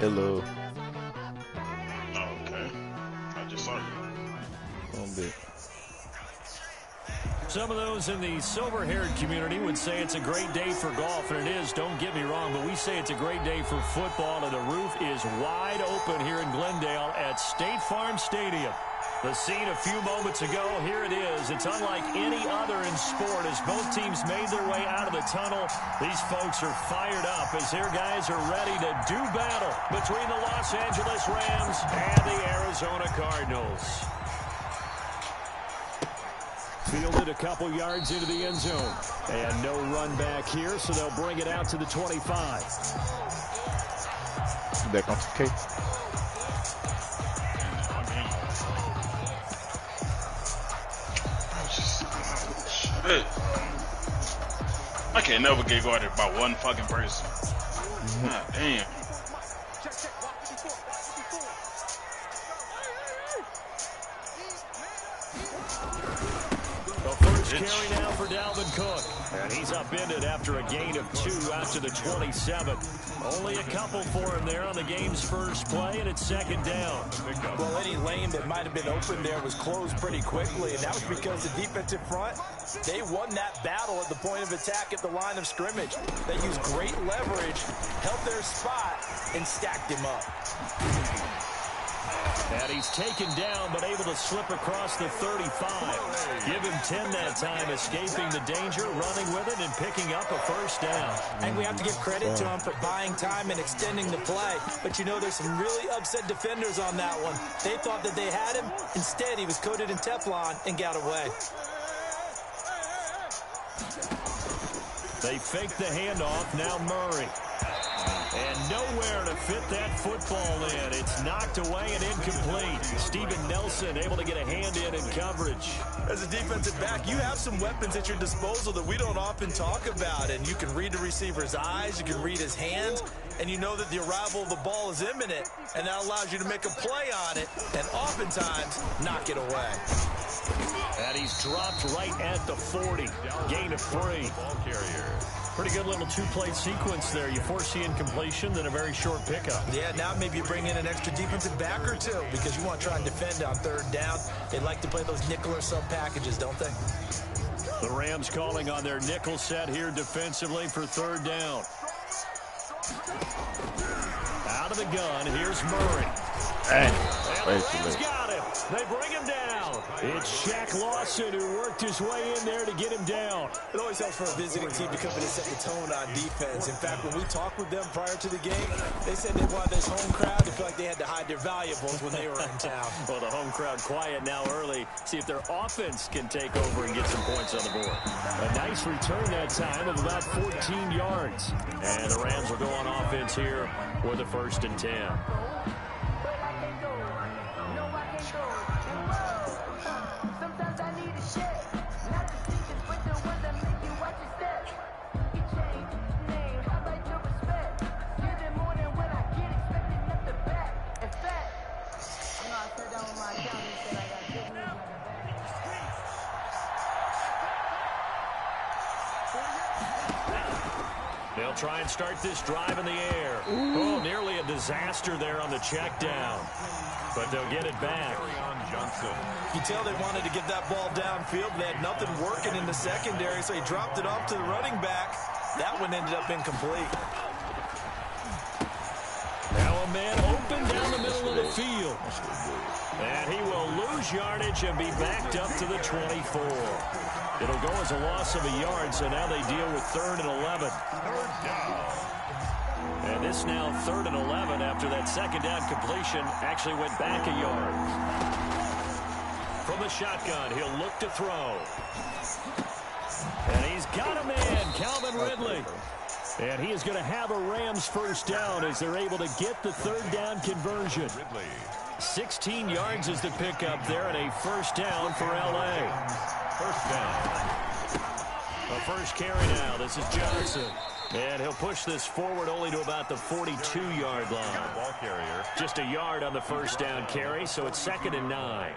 Hello. Oh, okay. I just saw you. A little bit. Some of those in the silver-haired community would say it's a great day for golf, and it is, don't get me wrong, but we say it's a great day for football, and the roof is wide open here in Glendale at State Farm Stadium. The scene a few moments ago, here it is. It's unlike any other in sport as both teams made their way out of the tunnel. These folks are fired up as their guys are ready to do battle between the Los Angeles Rams and the Arizona Cardinals. Fielded a couple yards into the end zone. And no run back here, so they'll bring it out to the 25. That comes to K. Shit. I can't never get guarded by one fucking person. God damn. Carry now for Dalvin Cook. And he's upended after a gain of 2 out to the 27. Only a couple for him there on the game's first play, and it's second down. Well, any lane that might have been open there was closed pretty quickly, and that was because the defensive front, they won that battle at the point of attack at the line of scrimmage. They used great leverage, held their spot, and stacked him up. And he's taken down, but able to slip across the 35. Give him 10 that time, escaping the danger, running with it, and picking up a first down. And we have to give credit to him for buying time and extending the play. But, you know, there's some really upset defenders on that one. They thought that they had him. Instead, he was coated in Teflon and got away. They fake the handoff. Now Murray. And nowhere to fit that football in. It's knocked away and incomplete. Steven Nelson able to get a hand in coverage. As a defensive back, you have some weapons at your disposal that we don't often talk about. And you can read the receiver's eyes, you can read his hands, and you know that the arrival of the ball is imminent. And that allows you to make a play on it and oftentimes knock it away. And he's dropped right at the 40. Gain of 3. Ball carrier. Pretty good little two-play sequence there. You force the incompletion, then a very short pickup. Yeah, now maybe you bring in an extra defensive back or two because you want to try and defend on third down. They like to play those nickel or sub packages, don't they? The Rams calling on their nickel set here defensively for third down. Out of the gun, here's Murray. And the Rams got him. They bring him down. It's Shaq Lawson who worked his way in there to get him down. It always helps for a visiting team to come in and set the tone on defense. In fact, when we talked with them prior to the game, they said they wanted this home crowd to feel like they had to hide their valuables when they were in town. Well, the home crowd quiet now early. See if their offense can take over and get some points on the board. A nice return that time of about 14 yards. And the Rams will go on offense here with a 1st and 10. They'll try and start this drive in the air. Oh, nearly a disaster there on the check down. But they'll get it back. You tell they wanted to get that ball downfield. They had nothing working in the secondary, so he dropped it off to the running back. That one ended up incomplete. Now a man open down the middle of the field. And he will lose yardage and be backed up to the 24. It'll go as a loss of a yard, so now they deal with 3rd and 11. And this now 3rd and 11 after that second down completion actually went back a yard. From the shotgun, he'll look to throw. And he's got a man, Calvin Ridley. And he is going to have a Rams 1st down as they're able to get the 3rd down conversion. 16 yards is the pickup there and a 1st down for L.A. 1st down. A first carry now. This is Johnson. And he'll push this forward only to about the 42-yard line. Ball carrier. Just a yard on the 1st down carry, so it's 2nd and 9.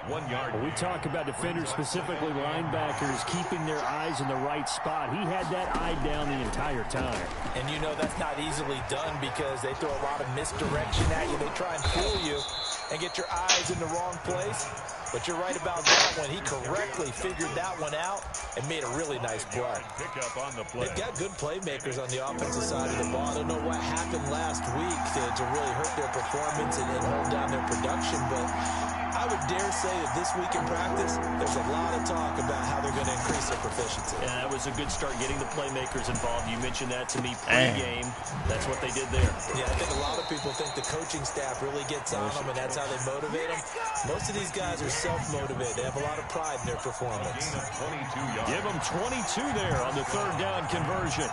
1 yard. When we talk about defenders, specifically linebackers, keeping their eyes in the right spot. He had that eye down the entire time. And you know that's not easily done because they throw a lot of misdirection at you. They try and fool you and get your eyes in the wrong place. But you're right about that one. He correctly figured that one out and made a really nice play. They've got good playmakers on the offensive side of the ball. I don't know what happened last week to really hurt their performance and hold down their production, but I would dare say that this week in practice, there's a lot of talk about how they're going to increase their proficiency. Yeah, that was a good start getting the playmakers involved. You mentioned that to me pre-game. That's what they did there. Yeah, I think a lot of people think the coaching staff really gets on them, and that's how they motivate them. Most of these guys are self-motivated. They have a lot of pride in their performance. Give them 22 there on the 3rd down conversion.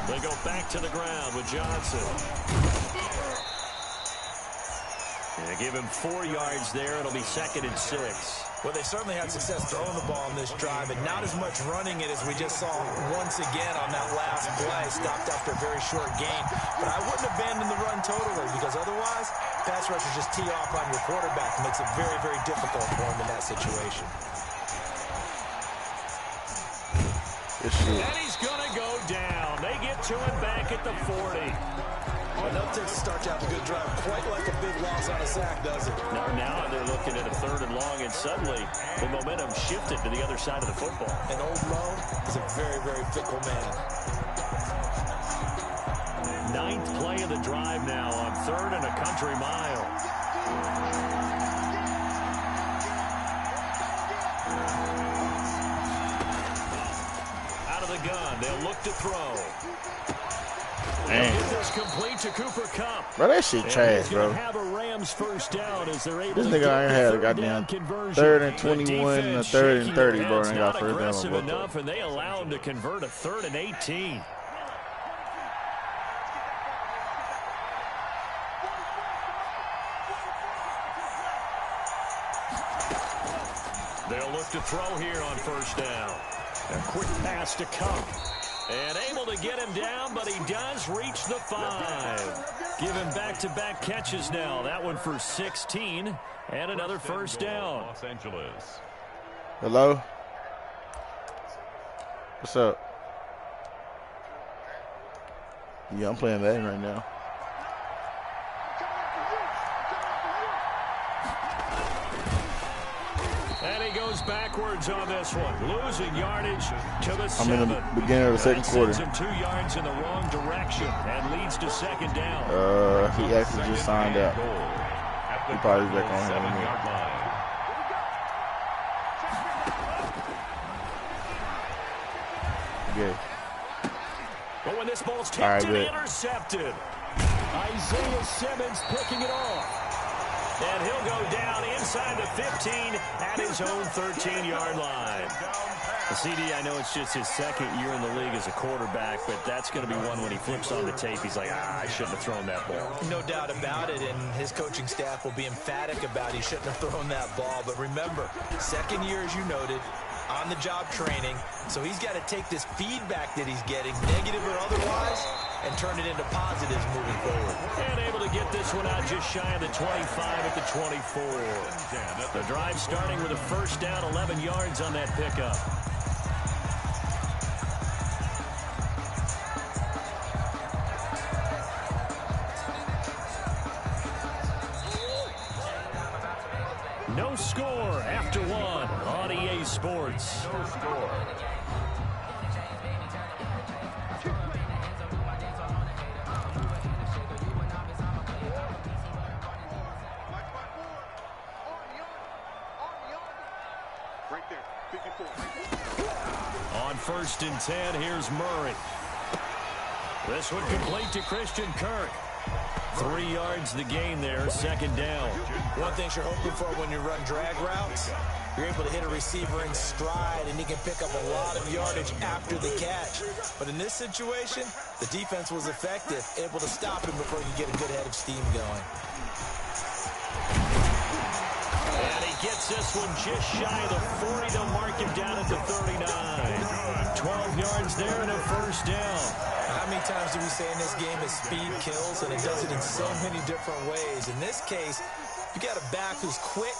They go back to the ground with Johnson. And they give him 4 yards there. It'll be 2nd and 6. Well, they certainly had success throwing the ball in this drive, and not as much running it as we just saw once again on that last play. Stopped after a very short gain. But I wouldn't abandon the run totally, because otherwise, pass rushers just tee off on your quarterback. Makes it very, very difficult for him in that situation. And he's going to go down. They get to him back at the 40. Well, that takes a start to have a good drive. Quite like a big loss on a sack, does it? Now they're looking at a 3rd and long, and suddenly the momentum shifted to the other side of the football. And Old Mo is a very, very fickle man. 9th play of the drive now on 3rd and a country mile. The gun. They'll look to throw. Get this complete to Cooper Kupp. Bro, that shit trash, bro. Have a Rams first down as they're able this to nigga I had a goddamn 3rd and 21, a 3rd and 30, bro. And got first down enough, and they allow him to convert a 3rd and 18. They'll look to throw here on first down. A quick pass to Kupp. And able to get him down, but he does reach the 5. Give him back-to-back catches now. That one for 16. And another first down. Los Angeles. Hello? What's up? Yeah, I'm playing Madden right now. And he goes backwards on this one. Losing yardage to the 7. I'm in the beginning of the 2nd quarter. Sends him 2 yards in the wrong direction and leads to 2nd down. He actually just signed out. He probably back on him in a minute. Yeah. But when this ball's tipped and intercepted, Isaiah Simmons picking it off. And he'll go down inside the 15 at his own 13-yard line. The CD, I know it's just his 2nd year in the league as a quarterback, but that's going to be one when he flips on the tape. He's like, I shouldn't have thrown that ball. No doubt about it, and his coaching staff will be emphatic about he shouldn't have thrown that ball. But remember, 2nd year, as you noted, on-the-job training, so he's got to take this feedback that he's getting, negative or otherwise, and turn it into positives moving forward. And able to get this one out just shy of the 25 at the 24. The drive starting with a first down, 11 yards on that pickup. No score after 1 on EA Sports. No score. On 1st and 10, here's Murray. This one complete to Christian Kirk. 3 yards the gain there, 2nd down. One thing you're hoping for when you run drag routes, you're able to hit a receiver in stride, and he can pick up a lot of yardage after the catch. But in this situation, the defense was effective, able to stop him before you get a good head of steam going. And he gets this one just shy of the 40. They'll mark him down at the 39. 12 yards there and a first down. I How many times do we say in this game that speed kills, and it does it in so many different ways? In this case, you got a back who's quick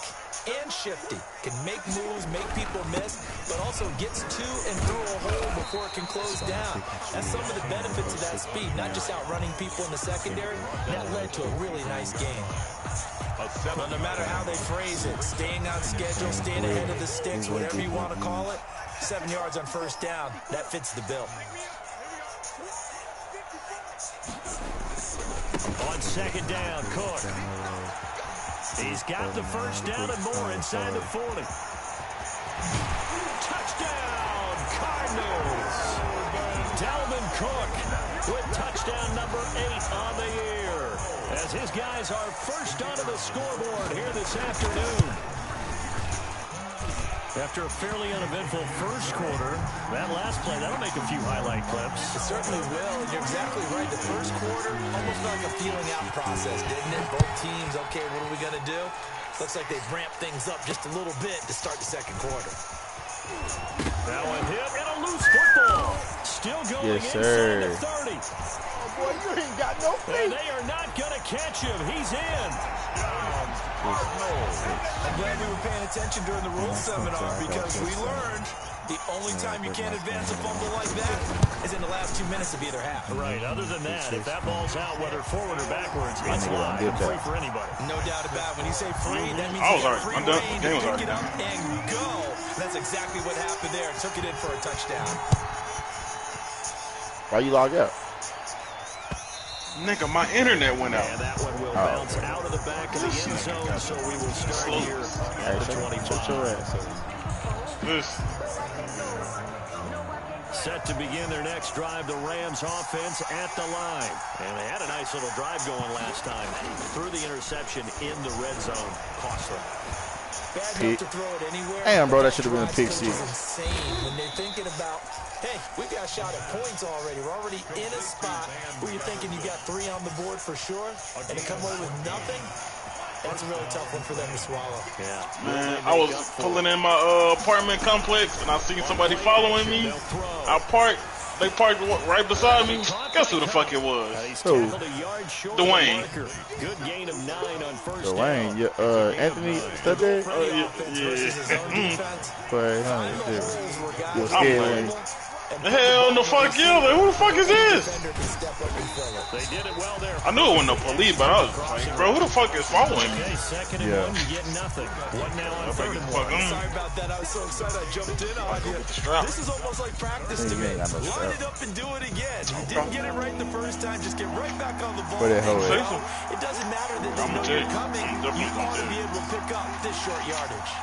and shifty, can make moves, make people miss, but also gets to and through a hole before it can close down. That's some of the benefits of that speed, not just outrunning people in the secondary. That led to a really nice game. Well, no matter how they phrase it, staying on schedule, staying ahead of the sticks, whatever you want to call it, 7 yards on first down, that fits the bill. On second down, Cook. He's got the first down and more inside the 40. Touchdown, Cardinals. Dalvin Cook with touchdown number 8 on the year, as his guys are first onto the scoreboard here this afternoon. After a fairly uneventful first quarter, that last play, that'll make a few highlight clips. It certainly will, and you're exactly right. The first quarter, almost like a feeling out process, didn't it? Both teams, okay, what are we going to do? Looks like they've ramped things up just a little bit to start the second quarter. That one hit, and a loose football. Still going inside the 30. Oh, boy, you ain't got no feet. And they are not going to catch him. He's in. I'm glad we were paying attention during the rules seminar, because we learned the only time you can't advance a fumble like that is in the last 2 minutes of either half. Right. Other than that, if that ball's out, whether forward or backwards, it's live and free for anybody. No doubt about it. When you say free, that means you got free reign to pick it up and go. That's exactly what happened there. Took it in for a touchdown. Why you log out? Nigga, my internet went out. And that one will bounce out of the back of the end zone, so we will start here at the 25. Set to begin their next drive, the Rams offense at the line. And they had a nice little drive going last time. Through the interception in the red zone. Cost them. Bad enough to throw it anywhere. Damn, bro, that should have been a pick six. Insane when they're thinking about, hey, we've got a shot at points already. We're already in a spot where you're thinking you got 3 on the board for sure, and to come away with nothing, that's a really tough one for them to swallow. Yeah. Man, I was pulling in my apartment complex, and I seen somebody following me. I parked. They parked right beside me. Guess who the fuck it was? Who? Dwayne. Good gain of 9 on first Dwayne, Anthony still there? But, you was scared. Hell no fuck yeah. Like, who the fuck is this? They did it well there. I knew it wasn't no police, but I was like, bro, who the fuck is following me? Okay, second and 1, you get nothing. What now on third and 1? Sorry about that. I was so excited I jumped in on you. This is almost like practice to me. Line it up and do it again. You didn't get it right the first time. Just get right back on the ball. It doesn't matter that they know you're coming. You ought to be able to pick up this short yardage.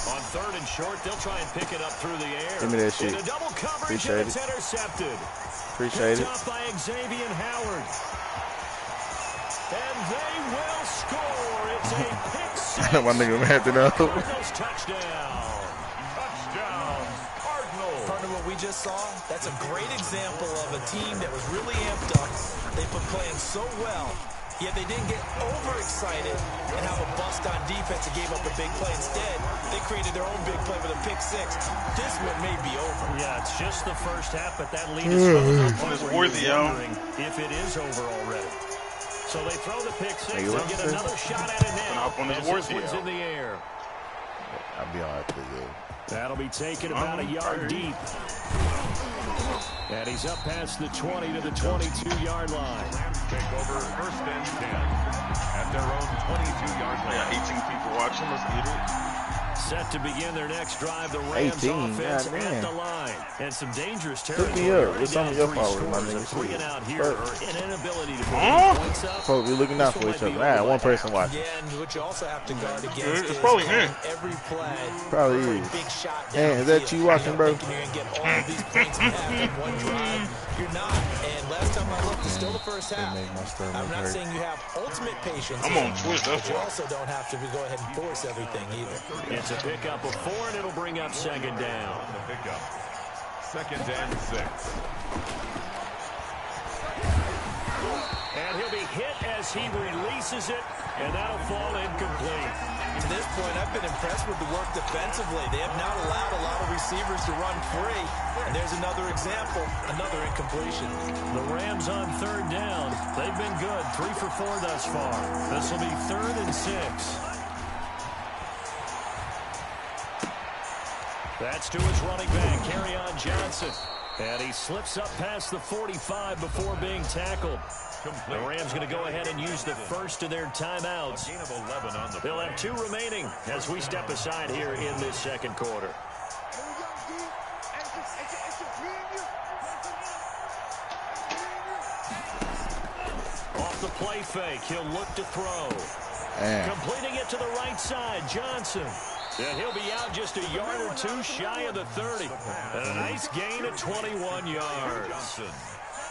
On third and short, they'll try and pick it up through the air. Give me that shit. In a double coverage, Appreciate and it's intercepted. Appreciate it. Picked off by Xavier Howard. And they will score. It's a pick six. My nigga had to know. Cardinals touchdown. Touchdown, Cardinals. Partner, what we just saw, that's a great example of a team that was really amped up. They've been playing so well, yet they didn't get overexcited and have a bust on defense and gave up a big play. Instead, they created their own big play with a pick six. This one may be over. Yeah, it's just the first half, but that lead is coming up. It's worthy, yo. If it is over already. So they throw the pick six and get another shot at it now. As this one's in the air. I'll be all right with you. That'll be taken about a yard deep. And he's up past the 20 to the 22-yard line. Take over first and 10 at their own 22-yard line. I got 18 people watching. Let's get it. Set to begin their next drive, the Rams 18, offense God, at man. the line. And some dangerous territory. Hook me up with some of your Three followers, my scores, nigga. a 3 and out here, or an inability to put points up. Folks, we looking out for each other. Nah, one person watching. Yeah, and what you also have to guard against It's probably is him. every play. Probably every is. big shot Hey, is that downfield. you watching, bro? Thinking you're going to get all of these points in half in one drive. You're not. And last time I looked, it's still the first half. I'm not saying you have ultimate patience. I'm on Twitch, But that's you why. also don't have to go ahead and force everything either. It's a pickup of 4, and it'll bring up second down. The pickup. Second and 6. And he'll be hit as he releases it. And that'll fall incomplete. To this point, I've been impressed with the work defensively. They have not allowed a lot of receivers to run free. And there's another example, another incompletion. The Rams on third down. They've been good, 3 for 4 thus far. This will be 3rd and 6. That's to his running back, Kerryon Johnson. And he slips up past the 45 before being tackled. The Rams going to go ahead and use the first of their timeouts. They'll have 2 remaining as we step aside here in this second quarter. Off the play fake, he'll look to throw. Completing it to the right side, Johnson. And he'll be out just a yard or 2 shy of the 30. And a nice gain of 21 yards.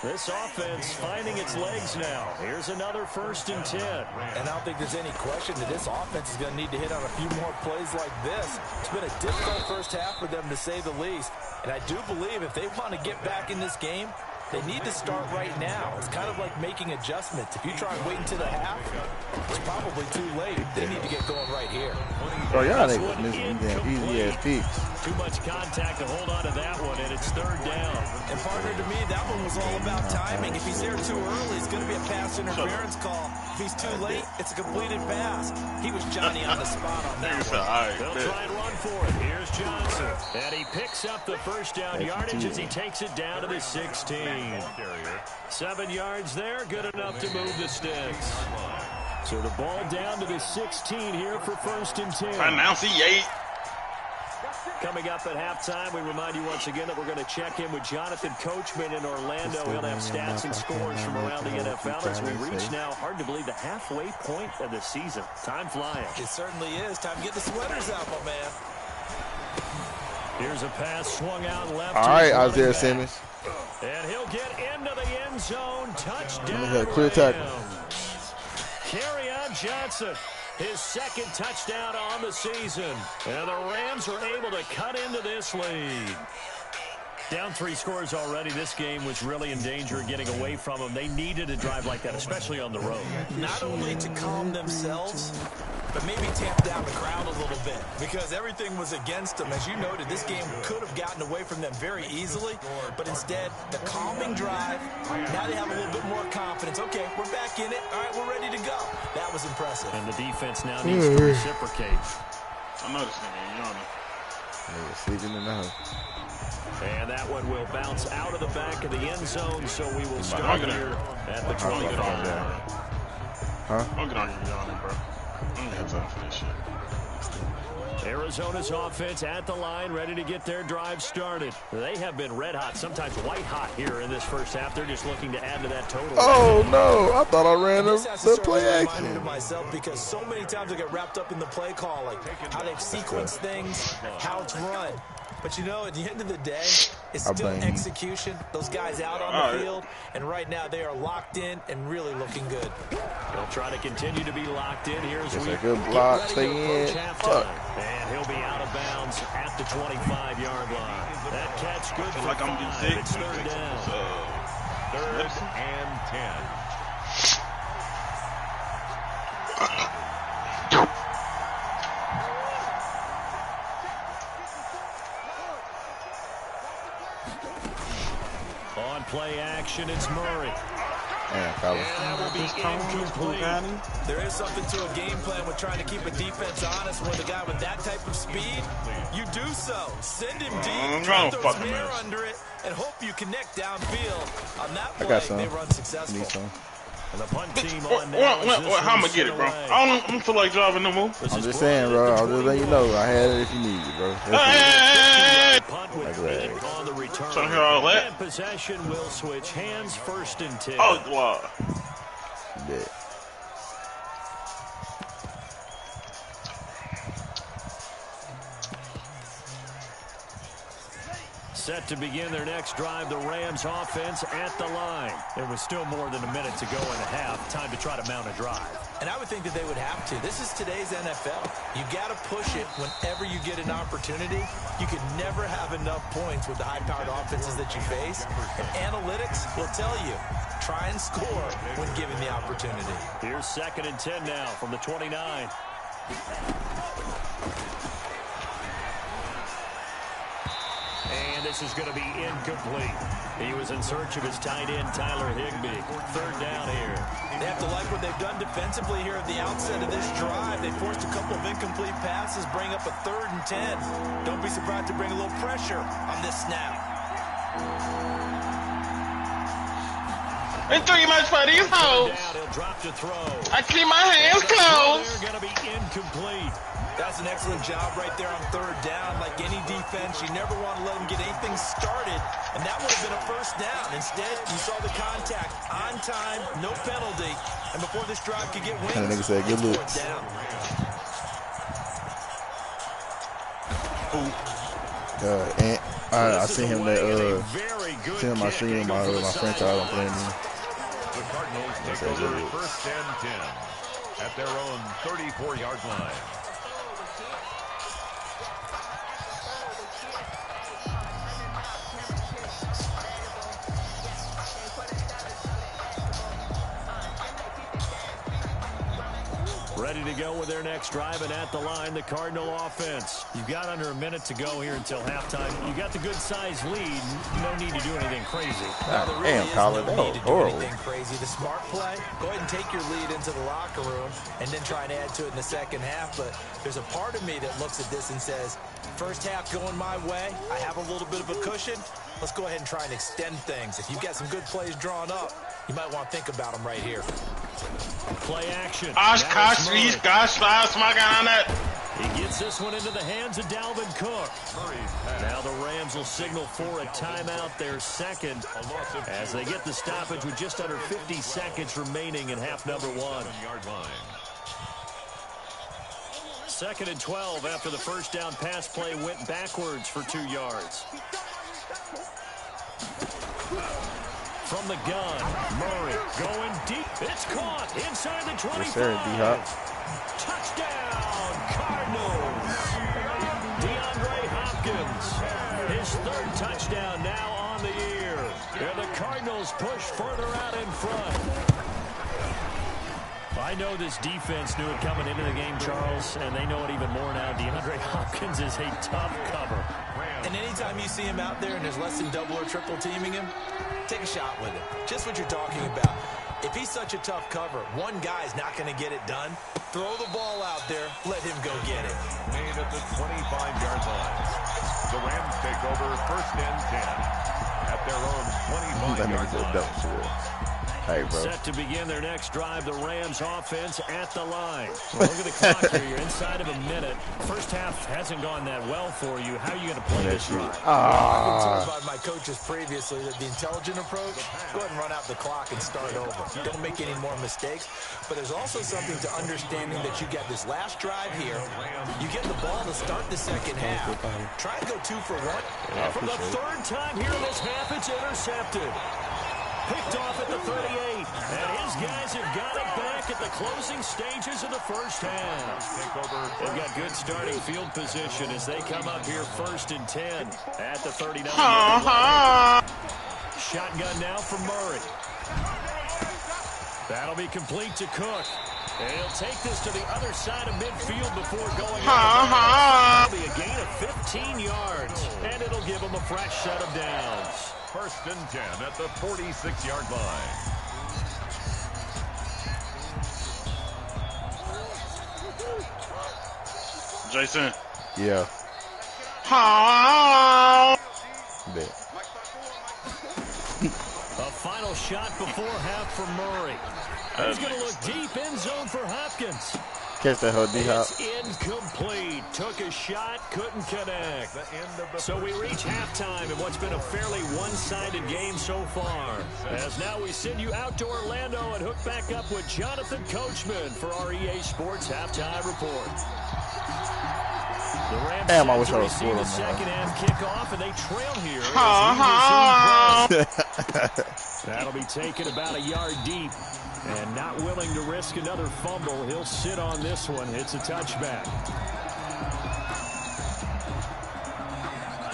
This offense finding its legs now. Here's another 1st and 10. And I don't think there's any question that this offense is going to need to hit on a few more plays like this. It's been a difficult first half for them, to say the least. And I do believe if they want to get back in this game, they need to start right now. It's kind of like making adjustments. If you try and wait until the half, it's probably too late. They need to get going right here. Bro, y'all niggas missing damn easy ass picks. Too much contact to hold on to that one, and it's 3rd down. And partner, to me, that one was all about timing. If he's there too early, it's going to be a pass interference call. If he's too late, it's a completed pass. He was Johnny on the spot on that one. They'll try and run for it. Here's Johnson. And he picks up the first down yardage as he takes it down to the 16. 7 yards there, good enough to move the sticks. So the ball down to the 16 here for 1st and 10. Pronunciate. Coming up at halftime, we remind you once again that we're going to check in with Jonathan Coachman in Orlando. He'll have stats and scores from around the NFL as we reach now, hard to believe, the halfway point of the season. Time flying. It certainly is. Time to get the sweaters out, my man. Here's a pass swung out left. All right, Isaiah Simmons. And he'll get into the end zone. Touchdown. Clear tackle. Kerryon Johnson, his 2nd touchdown on the season. And the Rams are able to cut into this lead. Down 3 scores already. This game was really in danger of getting away from them. They needed a drive like that, especially on the road. Not only to calm themselves, but maybe tamp down the crowd a little bit, because everything was against them. As you noted, this game could have gotten away from them very easily, but instead, the calming drive, now they have a little bit more confidence. Okay, we're back in it. All right, we're ready to go. That was impressive. And the defense now needs to reciprocate. I know this nigga yawning. Nigga sleeping in the house. And that one will bounce out of the back of the end zone, so we will start here at the 25. Huh? I'm gonna get yawning, bro. I don't have time for this shit. Arizona's offense at the line, ready to get their drive started. They have been red hot, sometimes white hot here in this first half. They're just looking to add to that total. Oh, no. I thought I ran the play action. To myself, because so many times I get wrapped up in the play calling, how they've sequenced things, how it's run. But, you know, at the end of the day, it's still execution. Those guys out on the field, and right now they are locked in and really looking good. They'll try to continue to be locked in. Here's a good block. Stay in. And he'll be out of bounds at the 25-yard line. That catch good for like 5. I'm getting sick. It's 3rd down. 3rd and 10. On play action, it's Murray. Yeah, fellas. And that will be incomplete. There is something to a game plan with trying to keep a defense honest. With a guy with that type of speed, you do so. Send him deep, drop those men under it, and hope you connect downfield. On that play, they run successful. And the punt team on now. How am I get it, bro? I don't feel like driving no more. I'm just saying, bro. I'll just let you know. I had it if you need it, bro. Punt with 8 on the return. So hear all that? And possession will switch hands. 1st and 10. Oh, wow. Yeah. Set to begin their next drive, the Rams offense at the line. There was still more than a minute to go in the half. Time to try to mount a drive. And I would think that they would have to. This is today's NFL. You got to push it whenever you get an opportunity. You can never have enough points with the high-powered offenses that you face. And analytics will tell you, try and score when given the opportunity. Here's 2nd and 10 now from the 29. And this is going to be incomplete. He was in search of his tight end, Tyler Higbee. 3rd down here. They have to like what they've done defensively here at the outset of this drive. They forced a couple of incomplete passes, bring up a 3rd and 10. Don't be surprised to bring a little pressure on this snap. Ain't too much for these hoes. He'll drop to throw. I keep my hands closed. They're going to be incomplete. That's an excellent job right there on 3rd down. Like any defense, you never want to let them get anything started, and that would have been a 1st down. Instead, you saw the contact on time, no penalty, and before this drive could get wings, and the nigga said, good looks. And I seen him that seen my stream my franchise I'm playing in. The Cardinals take over 1st and 10 at their own 34-yard line. Ready to go with their next drive, and at the line, the Cardinal offense. You've got under a minute to go here until halftime. You got the good-sized lead. No need to do anything crazy. Damn, Colin, that was horrible. Anything crazy. The smart play, go ahead and take your lead into the locker room and then try and add to it in the second half. But there's a part of me that looks at this and says, first half going my way, I have a little bit of a cushion. Let's go ahead and try and extend things. If you've got some good plays drawn up, you might want to think about them right here. Play action. Gosh, my guy on that. He gets this one into the hands of Dalvin Cook. Now the Rams will signal for a timeout, their 2nd, as they get the stoppage with just under 50 seconds remaining in half number 1. 2nd and 12 after the 1st down pass play went backwards for 2 yards. From the gun, Murray going deep. It's caught inside the 25. Yes, sir, D-Hop. Touchdown, Cardinals. DeAndre Hopkins, his 3rd touchdown now on the year. And the Cardinals push further out in front. I know this defense knew it coming into the game, Charles, and they know it even more now. DeAndre Hopkins is a tough cover. And anytime you see him out there and there's less than double or triple teaming him, take a shot with him. Just what you're talking about. If he's such a tough cover, one guy's not going to get it done. Throw the ball out there. Let him go get it. Made at the 25-yard line. The Rams take over 1st and 10 at their own 25-yard line. Hey, bro. Set to begin their next drive, the Rams offense at the line. Well, look at the clock here. You're inside of a minute. First half hasn't gone that well for you. How are you going to play this drive? I've been told by my coaches previously that the intelligent approach, go ahead and run out the clock and start over. Don't make any more mistakes. But there's also something to understanding that you get this last drive here. You get the ball to start the second half. Try and go 2 for 1. And for the 3rd time here in this half, it's intercepted. Picked off at the 38, and his guys have got it back at the closing stages of the 1st half. They've got good starting field position as they come up here 1st and 10 at the 39. Shotgun now from Murray. That'll be complete to Cook. And he'll take this to the other side of midfield before going out. That'll be a gain of 15 yards, and it'll give him a fresh set of downs. 1st and 10 at the 46-yard line. Jason. Yeah. A final shot before half for Murray. He's going to look deep end zone for Hopkins. Catch that hoe, D-Hop. It's incomplete. Took a shot, couldn't connect. So we reach halftime in what's been a fairly one-sided game so far. As now we send you out to Orlando and hook back up with Jonathan Coachman for our EA Sports Halftime Report. The Rams Damn, I wish I set to was receive the scoring, second man. half kickoff, and they trail here. That'll be taken about a yard deep. And not willing to risk another fumble. He'll sit on this one. It's a touchback.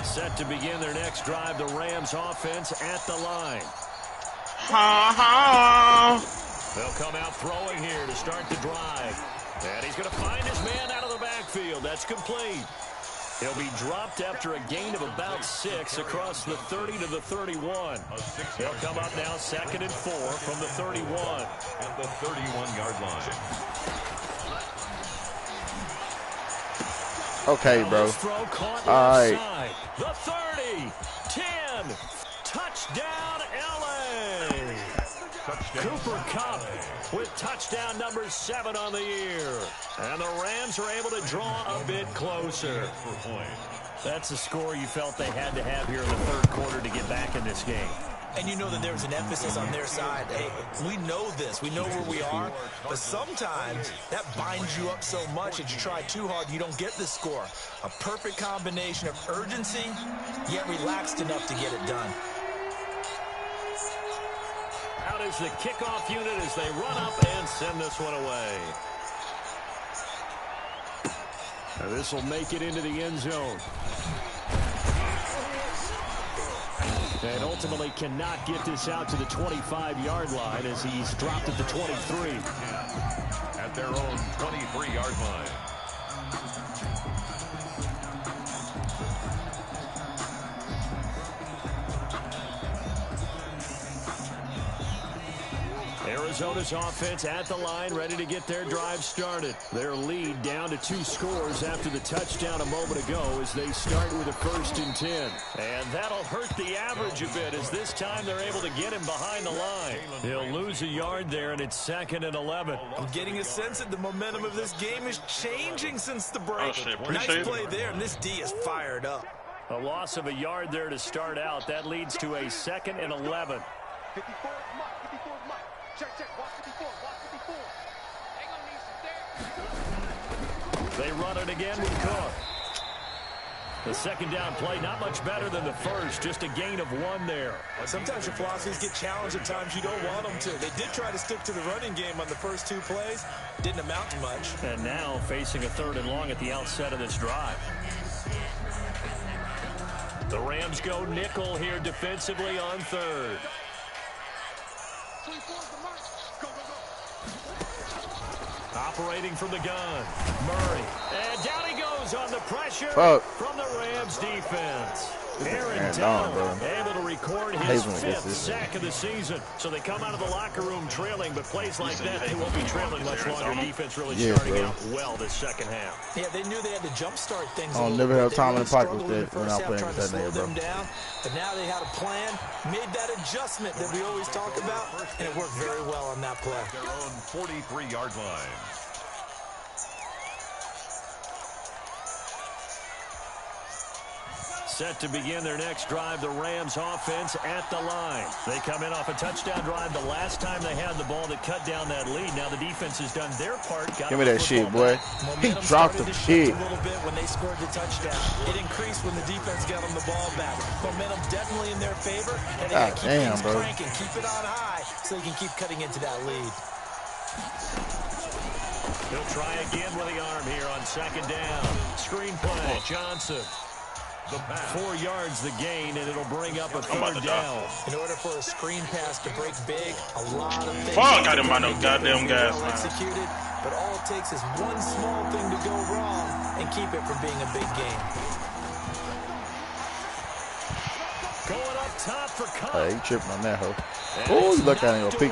Set to begin their next drive, the Rams offense at the line. They'll come out throwing here to start the drive. And he's going to find his man out of the backfield. That's complete. He'll be dropped after a gain of about 6 across the 30 to the 31. He'll come up now 2nd and 4 from the 31. At the 31-yard line. Okay, bro. All right. The 30, 10, touchdown LA. Cooper Kupp with touchdown number 7 on the year. And the Rams are able to draw a bit closer. That's a score you felt they had to have here in the third quarter to get back in this game. And you know that there's an emphasis on their side. Hey, we know this. We know where we are. But sometimes that binds you up so much that you try too hard, you don't get the score. A perfect combination of urgency, yet relaxed enough to get it done. Out is the kickoff unit as they run up and send this one away. Now this will make it into the end zone. And ultimately cannot get this out to the 25-yard line as he's dropped at the 23. At their own 23-yard line. Arizona's offense at the line, ready to get their drive started. Their lead down to 2 scores after the touchdown a moment ago as they start with a 1st and 10. And that'll hurt the average a bit as this time they're able to get him behind the line. He'll lose a yard there, and it's 2nd and 11. I'm getting a sense that the momentum of this game is changing since the break. Nice play there, and this D is fired up. A loss of a yard there to start out. That leads to a 2nd and 11. 54, check, watch 54, They run it again with Cook. The second down play, not much better than the first, just a gain of 1 there. Sometimes your philosophies get challenged at times you don't want them to. They did try to stick to the running game on the first 2 plays. Didn't amount to much. And now facing a 3rd and long at the outset of this drive. The Rams go nickel here defensively on 3rd. Operating from the gun, Murray. And down he goes on the pressure from the Rams defense. Aaron Donald able to record his 5th sack of the season. So they come out of the locker room trailing, but plays like that, they won't be trailing much longer. Defense really starting out well this second half. Yeah, they knew they had to jumpstart things. I'll never have time in the pocket with that when I'm playing with that nigga, bro. But now they had a plan, made that adjustment that we always talk about, and it worked very well on that play. Their own 43-yard line. Set to begin their next drive, the Rams offense at the line. They come in off a touchdown drive the last time they had the ball that cut down that lead. Now the defense has done their part. Give me that shit, boy. He dropped the shit. A little bit when they scored the touchdown. It increased when the defense got them the ball back. Momentum definitely in their favor, and they got to keep things cranking, keep it on high, so they can keep cutting into that lead. He'll try again with the arm here on 2nd down. Screen play, Johnson. 4 yards the gain, and it'll bring up a 3rd down. In order for a screen pass to break big, a lot of things. Fuck, I didn't mind no goddamn gas, man. Executed, but all it takes is one small thing to go wrong and keep it from being a big game. Going up top for Kupp. Hey, he tripping on that hoe. Oh, look at him go peek.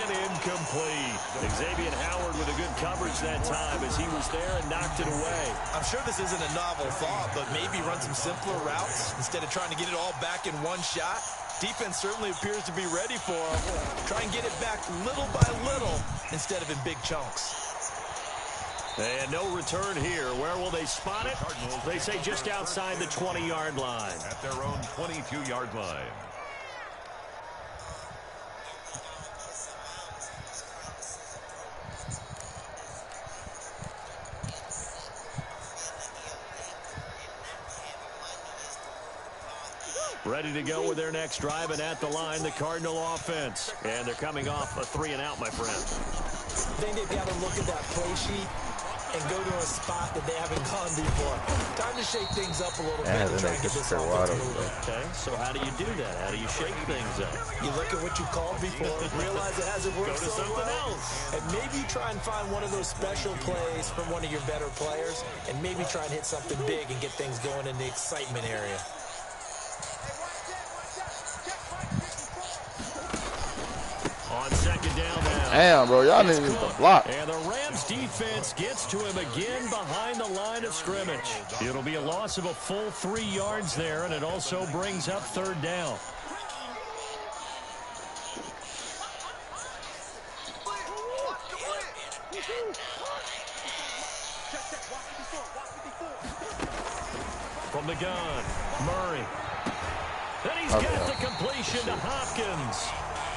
Incomplete. Xavier Howard with a good coverage that time as he was there and knocked it away. I'm sure this isn't a novel thought, but maybe run some simpler routes instead of trying to get it all back in one shot. Defense certainly appears to be ready for him. Try and get it back little by little instead of in big chunks. And no return here. Where will they spot it? They say just outside the 20-yard line. At their own 22-yard line. Ready to go with their next drive, and at the line, the Cardinal offense. And they're coming off a 3-and-out, my friend. I think they've got to look at that play sheet and go to a spot that they haven't gone before. Time to shake things up a little bit and try to get this offense moving. Okay, so how do you do that? How do you shake things up? You look at what you called before, realize it hasn't worked Go to something else. and maybe try and find one of those special plays from one of your better players, and maybe try and hit something big and get things going in the excitement area. On second down now. Damn, bro, y'all need to block. And the Rams defense gets to him again behind the line of scrimmage. It'll be a loss of a full 3 yards there, and it also brings up third down. From the gun, Murray. Then he's got the completion to Hopkins.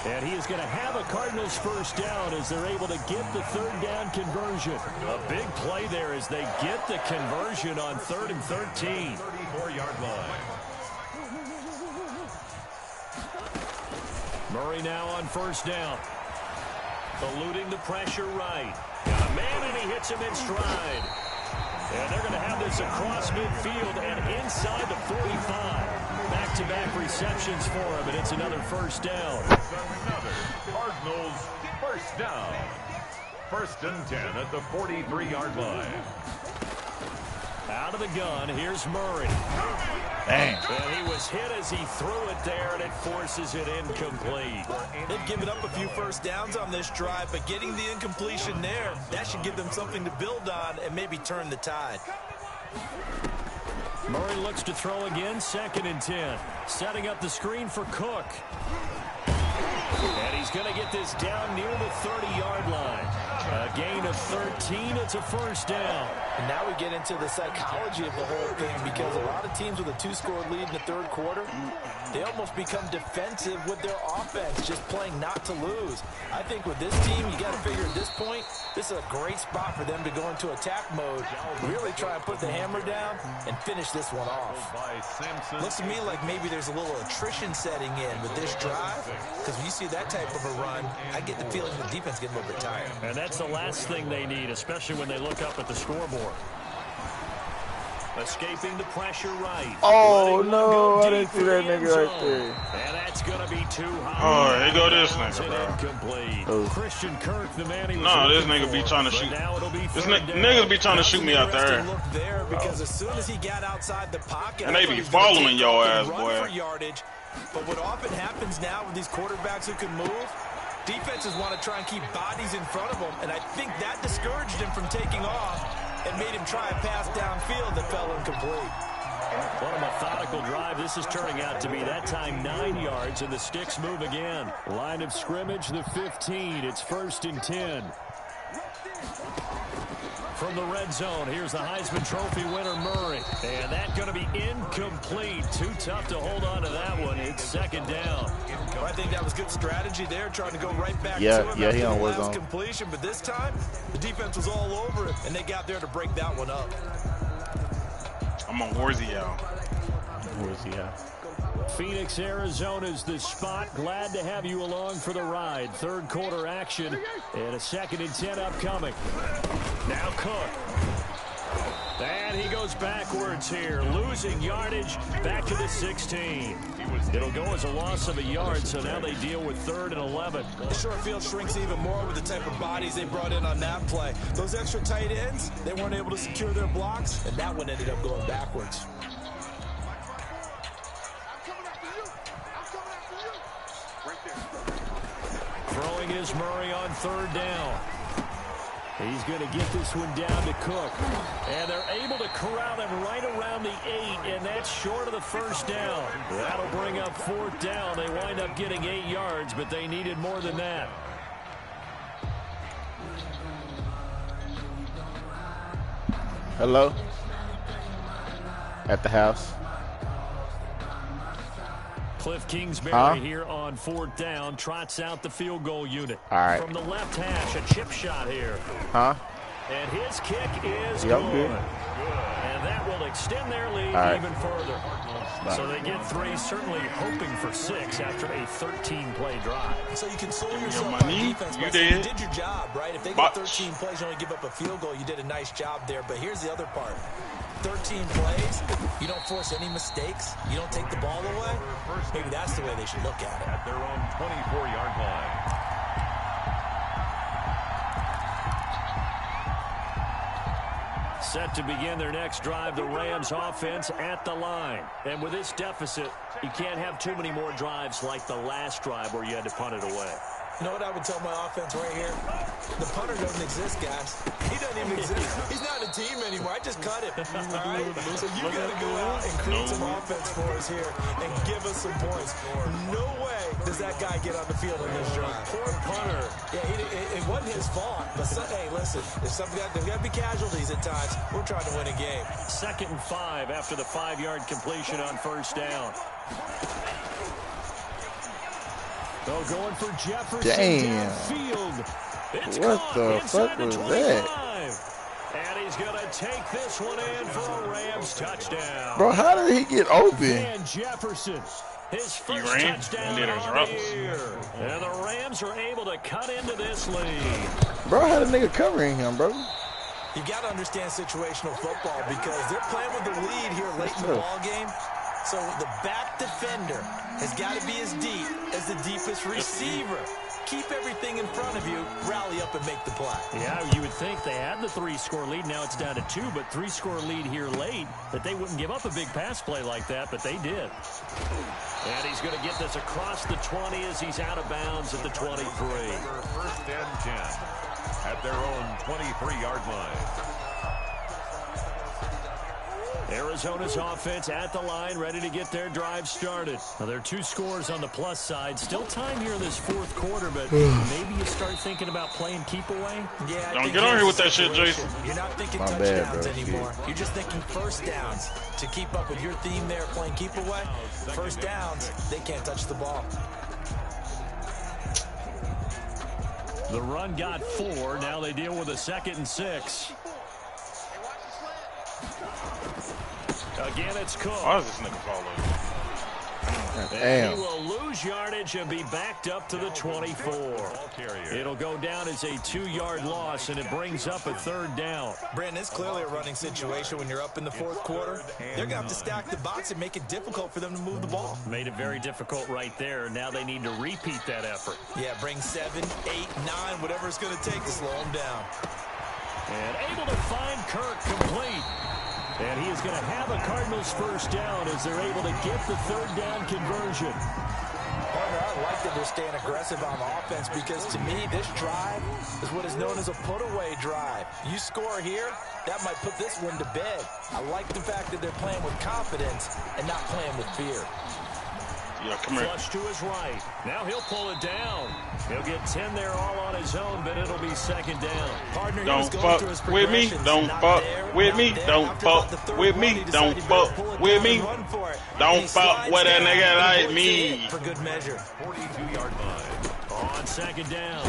And he is going to have a Cardinals first down as they're able to get the third down conversion. A big play there as they get the conversion on 3rd and 13. 34-yard line. Murray now on first down. Eluding the pressure right. Got a man and he hits him in stride. And they're going to have this across midfield and inside the 45. Back-to-back receptions for him, and it's another first down. Another Cardinals first down. 1st and 10 at the 43-yard line. Out of the gun, here's Murray. Dang. And he was hit as he threw it there, and it forces it incomplete. They've given up a few first downs on this drive, but getting the incompletion there, that should give them something to build on and maybe turn the tide. Murray looks to throw again, 2nd and 10. Setting up the screen for Cook. And he's going to get this down near the 30-yard line. A gain of 13, it's a first down. And now we get into the psychology of the whole thing, because a lot of teams with a 2-score lead in the 3rd quarter, they almost become defensive with their offense, just playing not to lose. I think with this team, you got to figure at this point, this is a great spot for them to go into attack mode, really try and put the hammer down and finish this one off. Looks to me like maybe there's a little attrition setting in with this drive, because when you see that type of a run, I get the feeling the defense getting a little bit tired. And that's the last thing they need, especially when they look up at the scoreboard. Escaping the pressure right. Oh, no, I didn't see that nigga right there. And that's going to be too high. Oh, here go this nigga, bro. Incomplete. Oh. Christian Kirk, the man he was No, this looking nigga be for, trying to but shoot. now it'll be This third down. niggas be trying to shoot me out there. Look there, because as soon as he got outside the pocket, And they I thought be he was gonna following take your off and ass, run boy. for yardage. But what often happens now with these quarterbacks who can move, defenses want to try and keep bodies in front of them, and I think that discouraged him from taking off and made him try a pass downfield that fell incomplete. What a methodical drive this is turning out to be. That time 9 yards, and the sticks move again. Line of scrimmage, the 15. It's 1st and 10. From the red zone, here's the Heisman Trophy winner, Murray. And that's going to be incomplete. Too tough to hold on to that one. It's 2nd down. Well, I think that was good strategy there, trying to go right back to him Yeah, after he the on last zone. completion. But this time, the defense was all over it, and they got there to break that one up. I'm on Warzy out. Where's he at? Phoenix, Arizona's the spot. Glad to have you along for the ride. 3rd quarter action and a 2nd and 10 upcoming. Now Cook. And he goes backwards here, losing yardage back to the 16. It'll go as a loss of a yard, so now they deal with 3rd and 11. The short field shrinks even more with the type of bodies they brought in on that play. Those extra tight ends, they weren't able to secure their blocks, and that one ended up going backwards. Throwing is Murray on 3rd down. He's going to get this one down to Cook. And they're able to corral him right around the 8, and that's short of the first down. That'll bring up 4th down. They wind up getting 8 yards, but they needed more than that. Hello? At the house. Cliff Kingsbury here on 4th down. Trots out the field goal unit. All right. From the left hash, a chip shot here. Huh? And his kick is Yep, good. good. And that will extend their lead even further. So they get 3, certainly hoping for 6 after a 13-play drive. So you console yourself on defense by saying you did your job, right? If they go 13 plays, you only give up a field goal, you did a nice job there. But here's the other part. 13 plays, you don't force any mistakes, you don't take the ball away. Maybe that's the way they should look at it. At their own 24-yard line. Set to begin their next drive, the Rams offense at the line. And with this deficit, you can't have too many more drives like the last drive where you had to punt it away. You know what I would tell my offense right here? The punter doesn't exist, guys. He doesn't even exist. He's not a team anymore. I just cut him. All right? So you got to go out and create some offense for us here and give us some points. No way does that guy get on the field in this drive. Poor punter. Yeah, it wasn't his fault. But, hey, listen, there's got to be casualties at times. We're trying to win a game. 2nd and 5 after the 5-yard completion on 1st down. Oh, going for Jefferson. Damn. It's what the fuck was that? And he's going to take this one in for a Rams touchdown. Bro, how did he get open? And Jefferson, his first touchdown of the year. And the Rams are able to cut into this lead. Bro, how the nigga covering him, bro? You got to understand situational football because they're playing with the lead here late in the ball game. So the back defender has got to be as deep as the deepest receiver. Keep everything in front of you, rally up and make the play. Yeah, you would think they had the 3-score lead. Now it's down to 2, but 3-score lead here late, that they wouldn't give up a big pass play like that, but they did. And he's going to get this across the 20 as he's out of bounds at the 23. 1st and 10 at their own 23-yard line. Arizona's offense at the line, ready to get their drive started. Now, there are 2 scores on the plus side. Still time here in this 4th quarter, but maybe you start thinking about playing keep away. Yeah, don't get on here with that shit, Jason. You're not thinking touchdowns anymore. You're just thinking first downs. To keep up with your theme there, playing keep away, first downs, they can't touch the ball. The run got 4. Now they deal with a 2nd and 6. Again, it's Cook. Why is this nigga falling? And he will lose yardage and be backed up to the 24. It'll go down as a 2-yard loss, and it brings up a 3rd down. Brandon, it's clearly a running situation when you're up in the 4th quarter. They're going to have to stack the box and make it difficult for them to move the ball. Made it very difficult right there. Now they need to repeat that effort. Yeah, bring 7, 8, 9, whatever it's going to take to slow them down. And able to find Kirk complete. And he is going to have a Cardinals first down as they're able to get the 3rd down conversion. Partner, I like that they're staying aggressive on offense because to me, this drive is what is known as a put-away drive. You score here, that might put this one to bed. I like the fact that they're playing with confidence and not playing with fear. Yeah, come here. Flush to his right. Now he'll pull it down. He'll get 10 there all on his own, but it'll be 2nd down. Partner, don't fuck with me. Don't fuck with me. Don't fuck with me. Don't fuck with me. Don't fuck with a nigga like me. For good measure. 42-yard line. On 2nd down.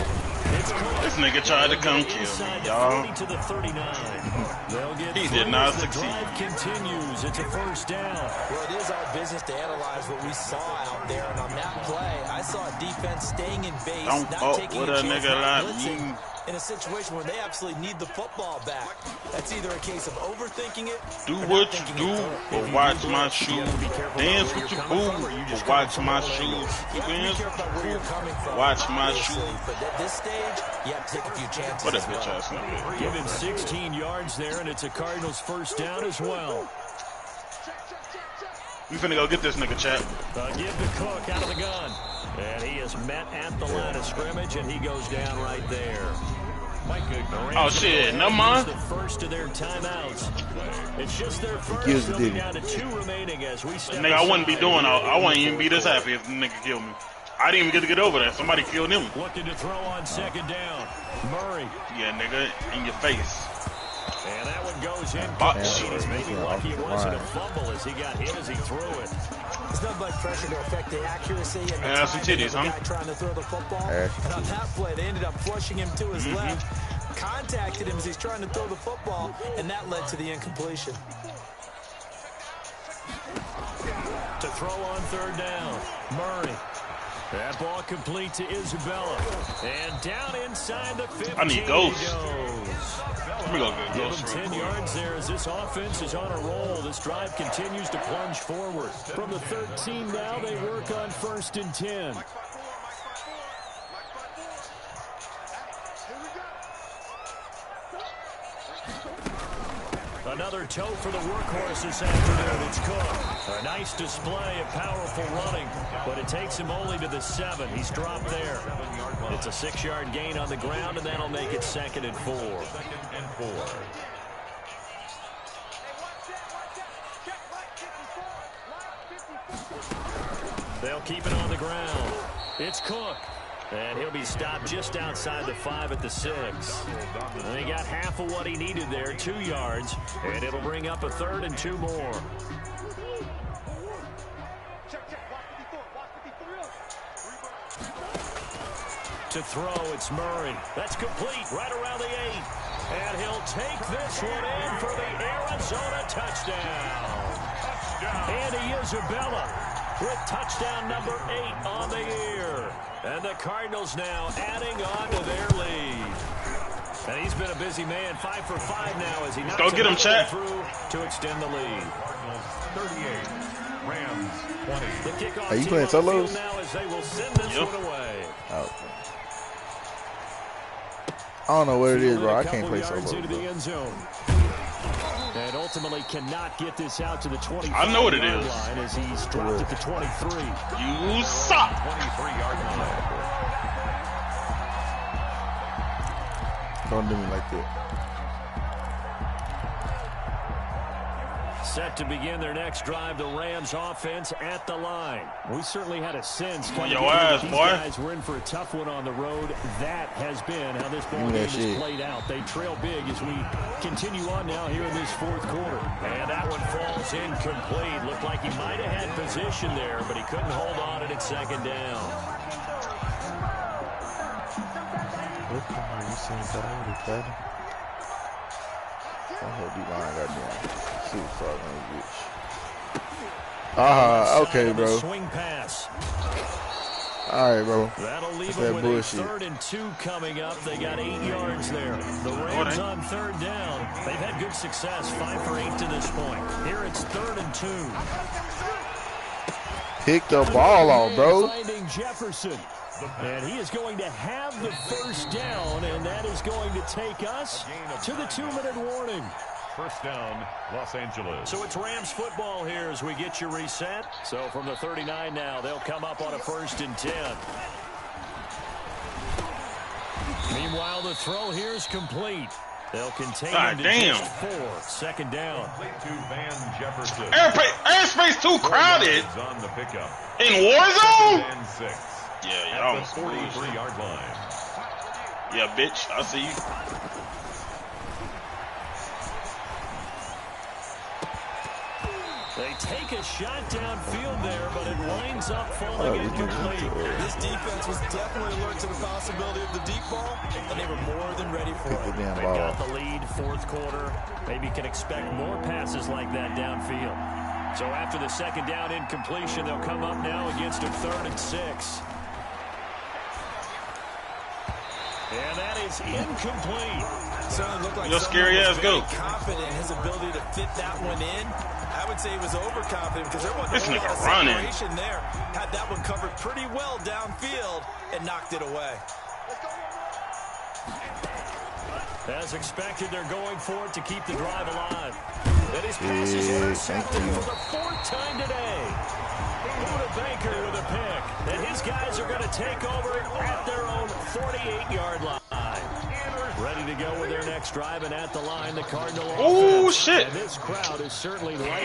This nigga tried to come kill me, y'all. To the 39. He did not succeed. The drive continues. It's a 1st down. Well, it is our business to analyze what we saw out there, and on that play, I saw a defense staying in base, not taking a chance, not blitzing in a situation where they absolutely need the football back. That's either a case of overthinking it. Do what you do, but watch my shoes. Dance with your boo, but watch my shoes. Dance with your boo, watch my shoes. But at this stage, you have to take a few chances. What a bitch ass nigga. Give him 16 yards there, and it's a Cardinals first down as well. We finna go get this nigga, chat. Give the Cook out of the gun. And he is met at the line of scrimmage, and he goes down right there. Oh shit, no mind. The first of their timeouts. It's just their first. They'll be down to 2 remaining as we step. Nigga, I wouldn't be doing. I wouldn't even be this happy if the nigga killed me. I didn't even get to get over that. Somebody killed him. Looking to throw on 2nd down. Murray. Yeah, nigga, in your face. And that one goes in. He's maybe lucky it wasn't a fumble as he got hit as he threw it. It's not like pressure to affect the accuracy and the some titties, guy trying to throw the football. And on that play, they ended up flushing him to his left, contacted him as he's trying to throw the football, and that led to the incompletion. To throw on third down, Murray. That ball complete to Isabella. And down inside the 15. I need ghosts. Let me go get Give ghosts him 10 yards there as this offense is on a roll. This drive continues to plunge forward. From the 13 now, they work on 1st and 10. Another toe for the workhorse this afternoon. It's Cook. A nice display of powerful running, but it takes him only to the 7. He's dropped there. It's a 6-yard gain on the ground, and that'll make it 2nd and 4. They'll keep it on the ground. It's Cook. And he'll be stopped just outside the 5 at the 6. And he got half of what he needed there, 2 yards. And it'll bring up a 3rd and 2 more. To throw, it's Murray. That's complete right around the 8. And he'll take this one in for the Arizona touchdown. Andy Isabella with touchdown number 8 on the year. And the Cardinals now adding on to their lead. And he's been a busy man, 5 for 5 now as he knocks go get him, Chat. through to extend the lead. 38, Rams 20. The kickoff Are you team playing on the solos? field now as they will send this one away. Oh. I don't know what it is, bro. I can't Couple play yards solos. into the end zone. And ultimately cannot get this out to the 25 I know what it is. line as he's dropped at the 23. You suck. 23-yard line. Don't do me like that. Set to begin their next drive, the Rams offense at the line. We certainly had a sense On coming your in that ass, these boy. guys were in for a tough one on the road. That has been how this ball game has played out. They trail big as we continue on now here in this 4th quarter. And that one falls incomplete. Looked like he might have had position there, but he couldn't hold on and it's 2nd down. Okay, bro. Swing pass. All right, bro. That'll leave That's them that with bullshit. a 3rd and 2 coming up. They got 8 yards there. The Rams on 3rd down. They've had good success, 5 for 8 to this point. Here it's 3rd and 2. Pick the ball off, bro. Finding Jefferson. And he is going to have the 1st down, and that is going to take us to the 2-minute warning. 1st down, Los Angeles. So it's Rams football here as we get you reset. So from the 39 now, they'll come up on a 1st and 10. Meanwhile, the throw here is complete. They'll contain him to just 4. 2nd down. To Van Jefferson. Airspace too crowded. On the pickup. In Warzone? And 6. Yeah, At y'all the 43-yard line. Yeah, bitch. I see you. They take a shot downfield there, but it winds up falling incomplete. This defense was definitely alert to the possibility of the deep ball, and they were more than ready for it. Damn They've ball. got the lead, 4th quarter. Maybe can expect more passes like that downfield. So after the 2nd down incompletion, they'll come up now against a 3rd and 6. And that is incomplete. Certainly looked like Your scary ass very go. confident in his ability to fit that one in. I would say he was overconfident because there wasn't This a whole nigga lot of running. separation there. Had that one covered pretty well downfield and knocked it away. As expected, they're going for it to keep the drive alive. And his pass is intercepted for the 4th time today. Buda Baker with a pick. And his guys are going to take over at their own 48-yard line. Ready to go with their next drive, and at the line, the Cardinal Oh, offense. shit. And this crowd is certainly right.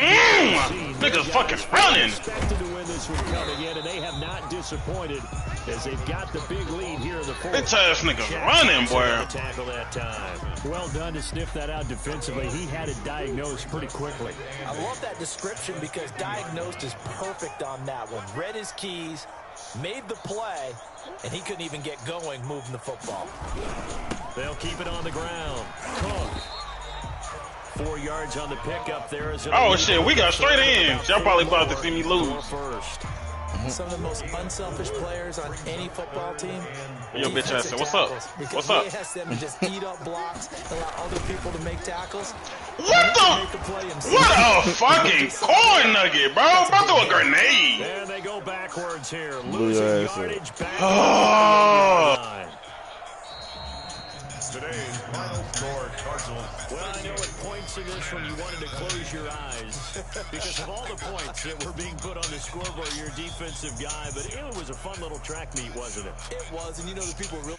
Niggas fucking running. Expected to win this one coming in, and they have not disappointed as they've got the big lead here in the 4th. Bitch ass niggas running, boy. Tackle that time. Well done to sniff that out defensively. He had it diagnosed pretty quickly. I love that description because diagnosed is perfect on that one. Read his keys, made the play, and he couldn't even get going moving the football. They'll keep it on the ground. Cook 4 yards on the pickup there. Oh, shit, we got straight in. Y'all probably about to see me lose. First. Some of the most unselfish players on any football team. Yo, bitch ass, what's up? What's up? He asks them to just eat up blocks, allow other people to make tackles. What the? What a fucking corn nugget, bro! Bro, threw a grenade. And they go backwards here. Losing yardage back. Oh. Today's final score, Cardinals. Well, I know at points in this one you wanted to close your eyes because of all the points that were being put on the scoreboard, your defensive guy, but it was a fun little track meet, wasn't it? It was, and you know the people really...